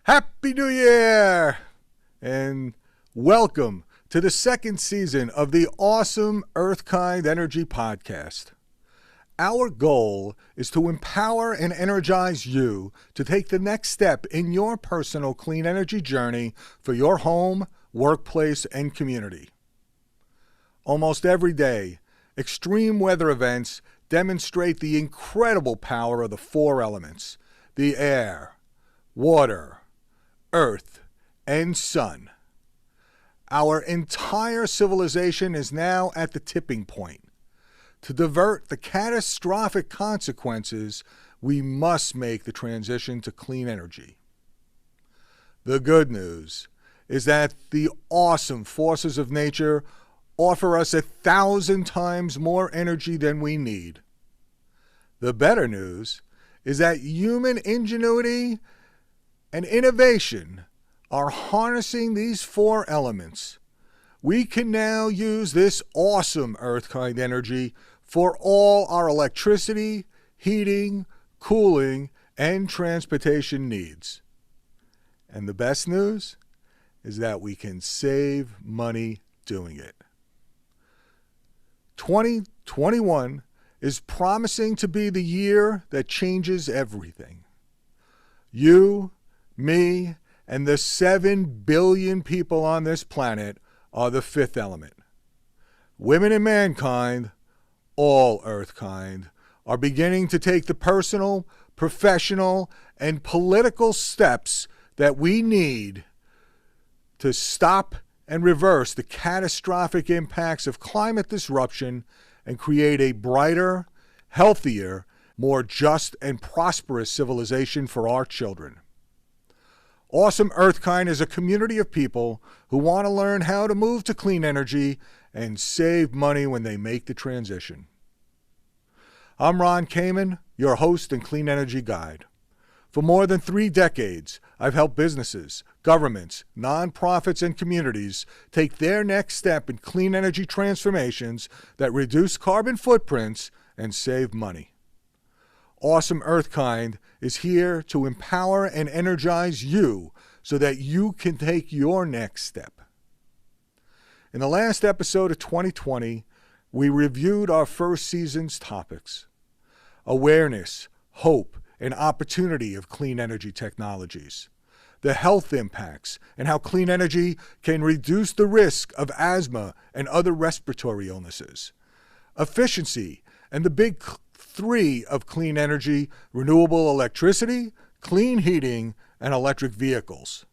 Happy New Year! And welcome to the second season of the AWESome EarthKind Energy podcast. Our goal is to empower and energize you to take the next step in your personal clean energy journey for your home, workplace, and community. Almost every day, extreme weather events demonstrate the incredible power of the four elements: the air, water, earth, and sun. Our entire civilization is now at the tipping point. To divert the catastrophic consequences, we must make the transition to clean energy. The good news is that the awesome forces of nature offer us 1,000 times more energy than we need. The better news is that human ingenuity and innovation are harnessing these four elements. We can now use this awesome EarthKind energy for all our electricity, heating, cooling, and transportation needs. And the best news is that we can save money doing it. 2021 is promising to be the year that changes everything. You, me, and the 7 billion people on this planet are the fifth element. Women and mankind, all EarthKind, are beginning to take the personal, professional, and political steps that we need to stop and reverse the catastrophic impacts of climate disruption and create a brighter, healthier, more just and prosperous civilization for our children. AWESome EarthKind is a community of people who want to learn how to move to clean energy and save money when they make the transition. I'm Ron Kamen, your host and clean energy guide. For more than 3 decades, I've helped businesses, governments, nonprofits, and communities take their next step in clean energy transformations that reduce carbon footprints and save money. AWESome EarthKind is here to empower and energize you so that you can take your next step. In the last episode of 2020, we reviewed our first season's topics: awareness, hope, and opportunity of clean energy technologies, the health impacts, and how clean energy can reduce the risk of asthma and other respiratory illnesses, efficiency, and the big 3 of clean energy: renewable electricity, clean heating, and electric vehicles.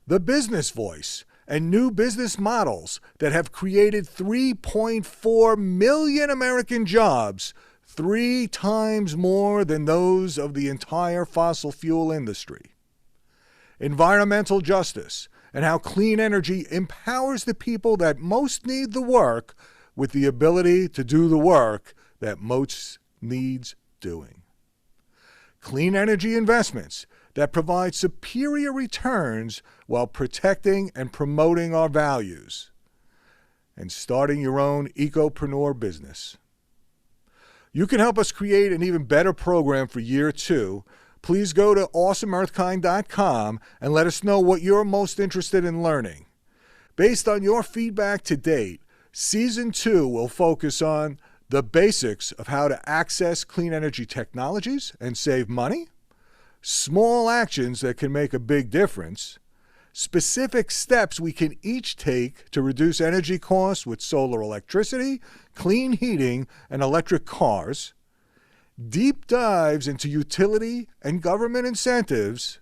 The business voice and new business models that have created 3.4 million American jobs, 3 times more than those of the entire fossil fuel industry. Environmental justice and how clean energy empowers the people that most need the work with the ability to do the work that most needs doing. Clean energy investments that provide superior returns while protecting and promoting our values. And starting your own ecopreneur business. You can help us create an even better program for year 2. Please go to awesomeearthkind.com and let us know what you're most interested in learning. Based on your feedback to date, Season 2 will focus on the basics of how to access clean energy technologies and save money, small actions that can make a big difference, specific steps we can each take to reduce energy costs with solar electricity, clean heating, and electric cars, deep dives into utility and government incentives,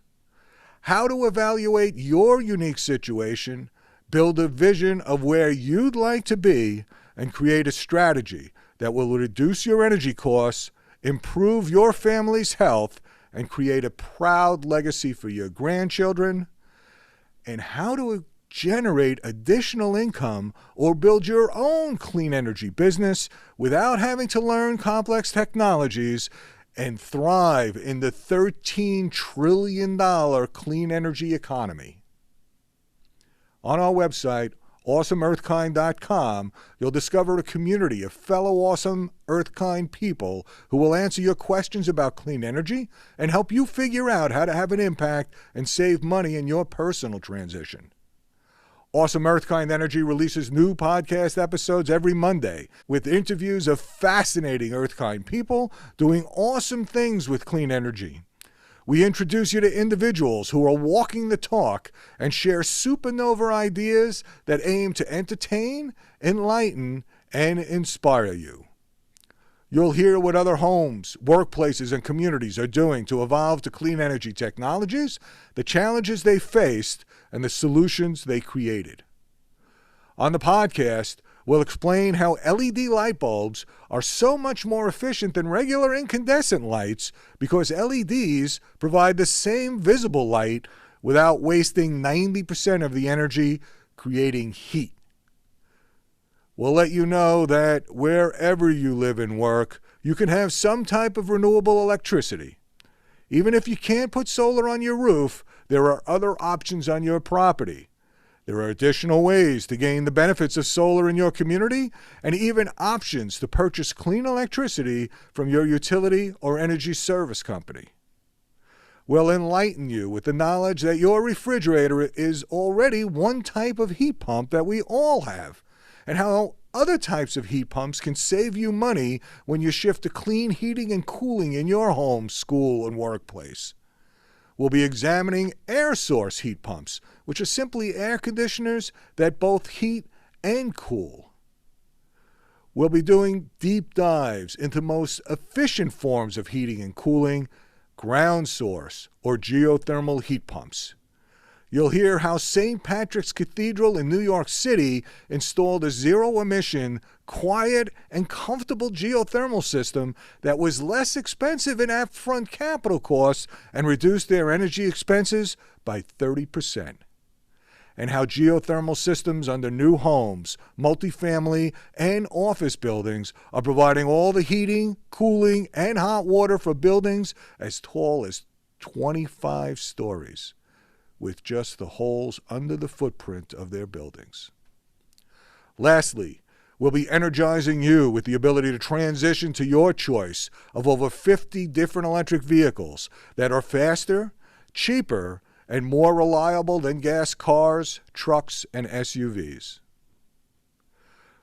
how to evaluate your unique situation, build a vision of where you'd like to be, and create a strategy that will reduce your energy costs, improve your family's health, and create a proud legacy for your grandchildren, and how to generate additional income or build your own clean energy business without having to learn complex technologies and thrive in the $13 trillion clean energy economy. On our website, AWESomeEarthKind.com, you'll discover a community of fellow awesome EarthKind people who will answer your questions about clean energy and help you figure out how to have an impact and save money in your personal transition. Awesome EarthKind Energy releases new podcast episodes every Monday with interviews of fascinating EarthKind people doing awesome things with clean energy. We introduce you to individuals who are walking the talk and share supernova ideas that aim to entertain, enlighten, and inspire you. You'll hear what other homes, workplaces, and communities are doing to evolve to clean energy technologies, the challenges they faced, and the solutions they created. On the podcast, we'll explain how LED light bulbs are so much more efficient than regular incandescent lights because LEDs provide the same visible light without wasting 90% of the energy creating heat. We'll let you know that wherever you live and work, you can have some type of renewable electricity. Even if you can't put solar on your roof, there are other options on your property. There are additional ways to gain the benefits of solar in your community and even options to purchase clean electricity from your utility or energy service company. We'll enlighten you with the knowledge that your refrigerator is already one type of heat pump that we all have, and how other types of heat pumps can save you money when you shift to clean heating and cooling in your home, school, and workplace. We'll be examining air source heat pumps, which are simply air conditioners that both heat and cool. We'll be doing deep dives into most efficient forms of heating and cooling, ground source or geothermal heat pumps. You'll hear how St. Patrick's Cathedral in New York City installed a zero-emission, quiet, and comfortable geothermal system that was less expensive in upfront capital costs and reduced their energy expenses by 30%. And how geothermal systems under new homes, multifamily, and office buildings are providing all the heating, cooling, and hot water for buildings as tall as 25 stories, with just the holes under the footprint of their buildings. Lastly, we'll be energizing you with the ability to transition to your choice of over 50 different electric vehicles that are faster, cheaper, and more reliable than gas cars, trucks, and SUVs.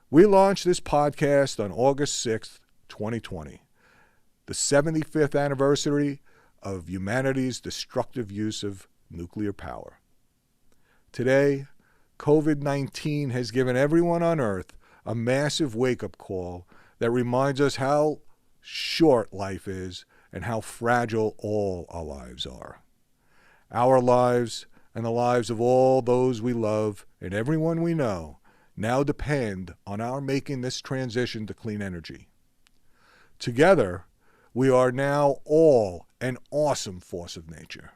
We launched this podcast on August 6th, 2020, the 75th anniversary of humanity's destructive use of nuclear power. Today, COVID-19 has given everyone on Earth a massive wake-up call that reminds us how short life is and how fragile all our lives are. Our lives and the lives of all those we love and everyone we know now depend on our making this transition to clean energy. Together, we are now all an awesome force of nature.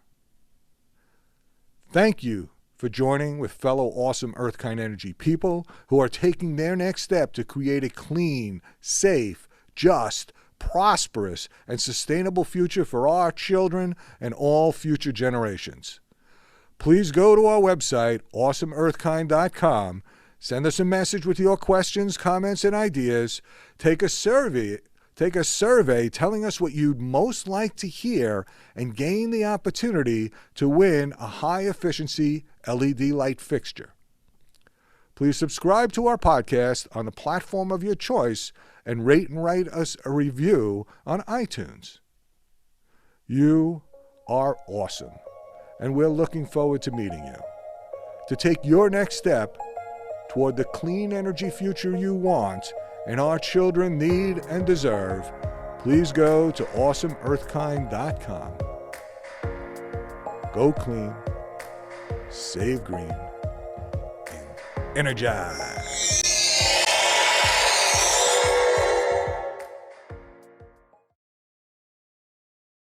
Thank you for joining with fellow awesome EarthKind Energy people who are taking their next step to create a clean, safe, just, prosperous, and sustainable future for our children and all future generations. Please go to our website, AWESomeEarthKind.com, send us a message with your questions, comments, and ideas. Take a survey telling us what you'd most like to hear and gain the opportunity to win a high-efficiency LED light fixture. Please subscribe to our podcast on the platform of your choice and rate and write us a review on iTunes. You are awesome, and we're looking forward to meeting you. To take your next step toward the clean energy future you want and our children need and deserve, please go to AWESomeEarthKind.com. Go clean, save green, and energize.